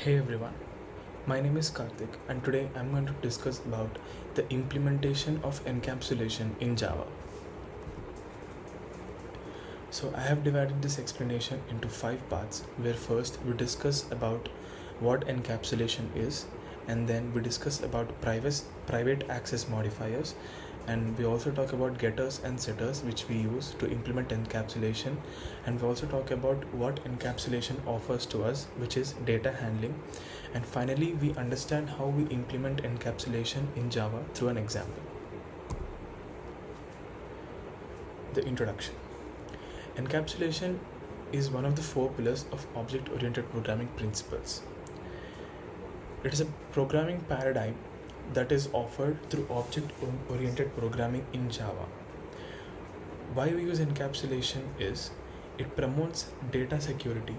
Hey everyone, my name is Karthik and today I'm going to discuss about the implementation of encapsulation in Java. So I have divided this explanation into 5 parts where first we discuss about what encapsulation is, and then we discuss about private access modifiers, and we also talk about getters and setters which we use to implement encapsulation, and we also talk about what encapsulation offers to us, which is data handling, and finally we understand how we implement encapsulation in Java through an example. The introduction. Encapsulation is one of the 4 pillars of object-oriented programming principles. It is a programming paradigm that is offered through object-oriented programming in Java. Why we use encapsulation is it promotes data security,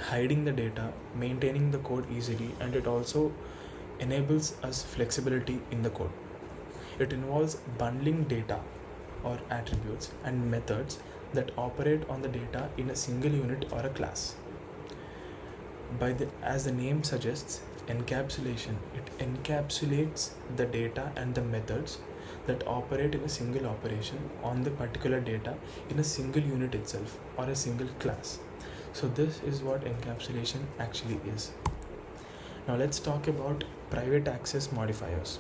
hiding the data, maintaining the code easily, and it also enables us flexibility in the code. It involves bundling data or attributes and methods that operate on the data in a single unit or a class. As the name suggests, encapsulation, it encapsulates the data and the methods that operate in a single operation on the particular data in a single unit itself or a single class. So this is what encapsulation actually is. Now let's talk about private access modifiers.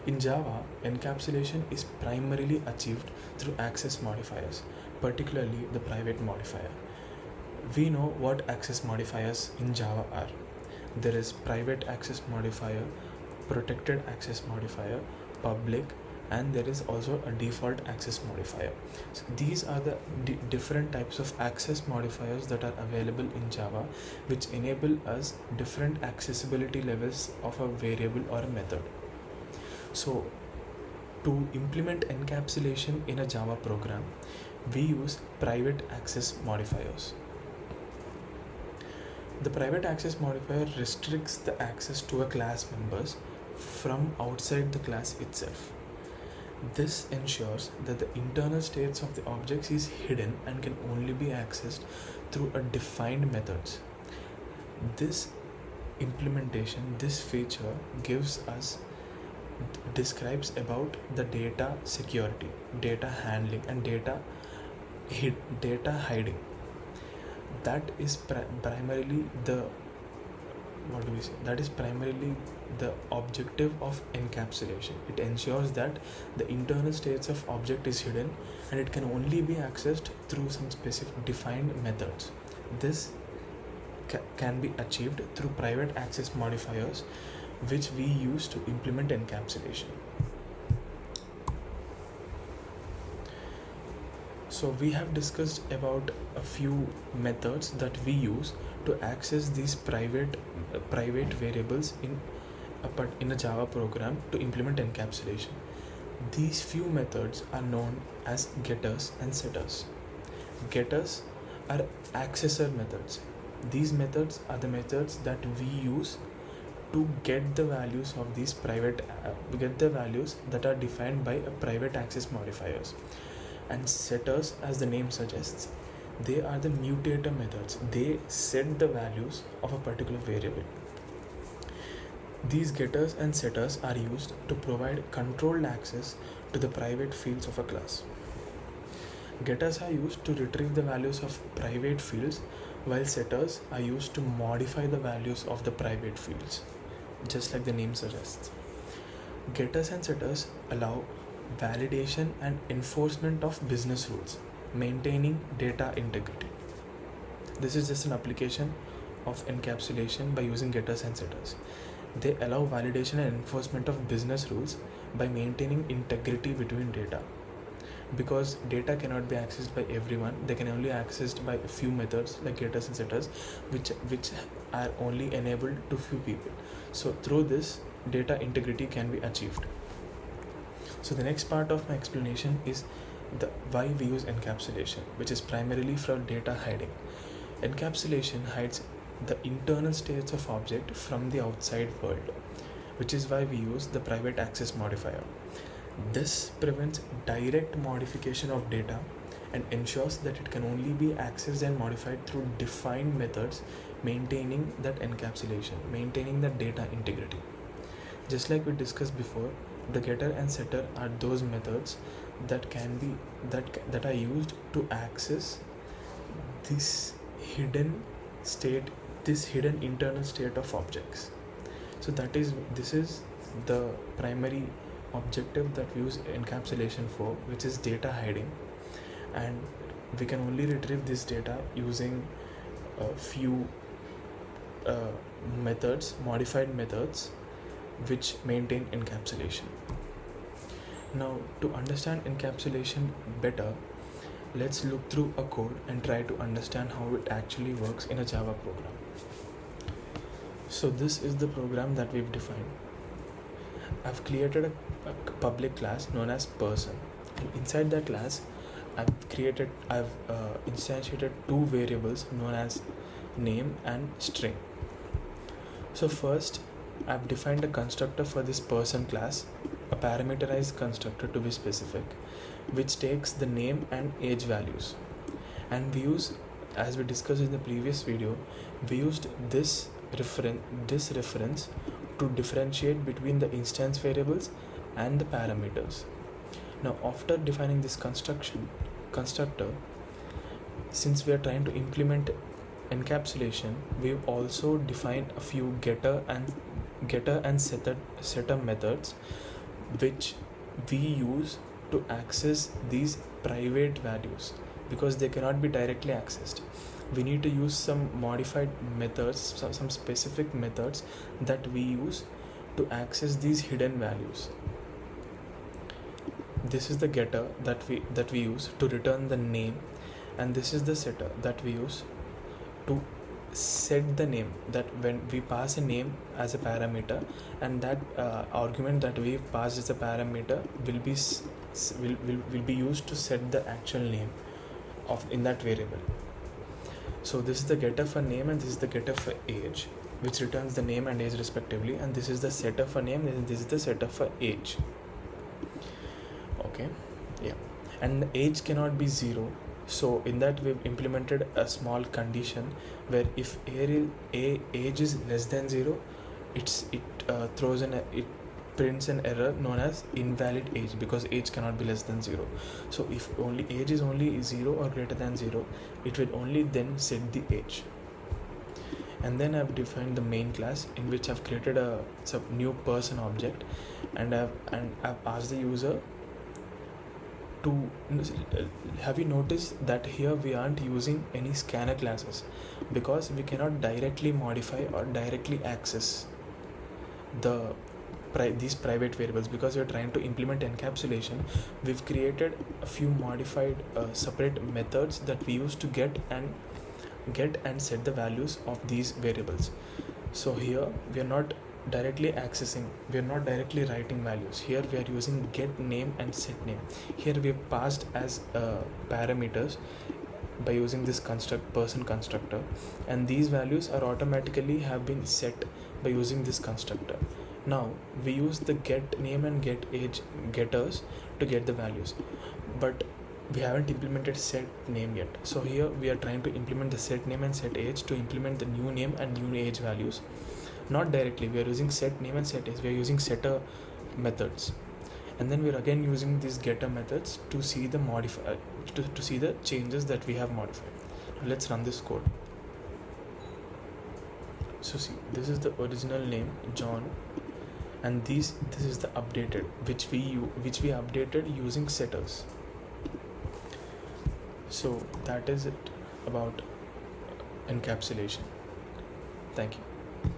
In Java, encapsulation is primarily achieved through access modifiers, particularly the private modifier. We know what access modifiers in Java are. There is private access modifier, protected access modifier, public, and there is also a default access modifier. So these are the different types of access modifiers that are available in Java, which enable us different accessibility levels of a variable or a method. So to implement encapsulation in a Java program, we use private access modifiers. The private access modifier restricts the access to a class members from outside the class itself. This ensures that the internal states of the objects is hidden and can only be accessed through a defined methods. This implementation, this feature describes about the data security, data handling, and data hiding. That is primarily the objective of encapsulation. It ensures that the internal states of object is hidden and it can only be accessed through some specific defined methods. This can be achieved through private access modifiers, which we use to implement encapsulation. So we have discussed about a few methods that we use to access these private variables in a Java program to implement encapsulation. These few methods are known as getters and setters. Getters are accessor methods. These methods are the methods that we use to get the values of these get the values that are defined by a private access modifiers. And setters, as the name suggests, they are the mutator methods. They set the values of a particular variable. These getters and setters are used to provide controlled access to the private fields of a class. Getters are used to retrieve the values of private fields, while setters are used to modify the values of the private fields, just like the name suggests. Getters and setters allow validation and enforcement of business rules, maintaining data integrity. This is just an application of encapsulation by using getters and setters. They allow validation and enforcement of business rules by maintaining integrity between data. Because data cannot be accessed by everyone, they can only be accessed by a few methods like getters and setters, which are only enabled to few people. So through this, data integrity can be achieved. So the next part of my explanation is why we use encapsulation, which is primarily for data hiding. Encapsulation hides the internal states of object from the outside world, which is why we use the private access modifier. This prevents direct modification of data and ensures that it can only be accessed and modified through defined methods, maintaining that encapsulation, maintaining the data integrity. Just like we discussed before, the getter and setter are those methods that can be that are used to access this hidden state, this hidden internal state of objects. So this is the primary objective that we use encapsulation for, which is data hiding, and we can only retrieve this data using a few methods, modified methods, which maintain encapsulation. Now, to understand encapsulation better, let's look through a code and try to understand how it actually works in a Java program. So this is the program that we've defined. I've created a public class known as person, and inside that class I've instantiated two variables known as name and string. So first, I've defined a constructor for this person class, a parameterized constructor to be specific, which takes the name and age values. And we use, as we discussed in the previous video, we used this reference to differentiate between the instance variables and the parameters. Now, after defining this constructor, since we are trying to implement encapsulation, we've also defined a few getter and setter methods, which we use to access these private values, because they cannot be directly accessed. We need to use some modified methods, some specific methods that we use to access these hidden values. This is the getter that we use to return the name, and this is the setter that we use to set the name. That when we pass a name as a parameter, and that argument that we passed as a parameter will be used to set the actual name in that variable. So this is the getter for name, and this is the getter for age, which returns the name and age respectively, and this is the setter for name, and this is the setter for age. Okay, yeah, and the age cannot be 0. So in that, we've implemented a small condition where if age is less than 0, it prints an error known as invalid age, because age cannot be less than 0. So if only age is only 0 or greater than 0, it will only then set the age. And then I've defined the main class, in which I've created a new person object, and I've asked the user to. Have you noticed that here we aren't using any scanner classes, because we cannot directly modify or directly access these private variables, because we're trying to implement encapsulation. We've created a few modified separate methods that we use to get and set the values of these variables. So here we are not directly accessing, we are not directly writing values. Here we are using get name and set name. Here we have passed as parameters by using this person constructor, and these values are automatically have been set by using this constructor. Now we use the get name and get age getters to get the values, but we haven't implemented set name yet. So here we are trying to implement the set name and set age to implement the new name and new age values. Not directly, we are using set name and set age, we are using setter methods, and then we are again using these getter methods to see the to see the changes that we have modified. Now let's run this code. So see, this is the original name John, and this is the updated, which we updated using setters. So that is it about encapsulation. Thank you.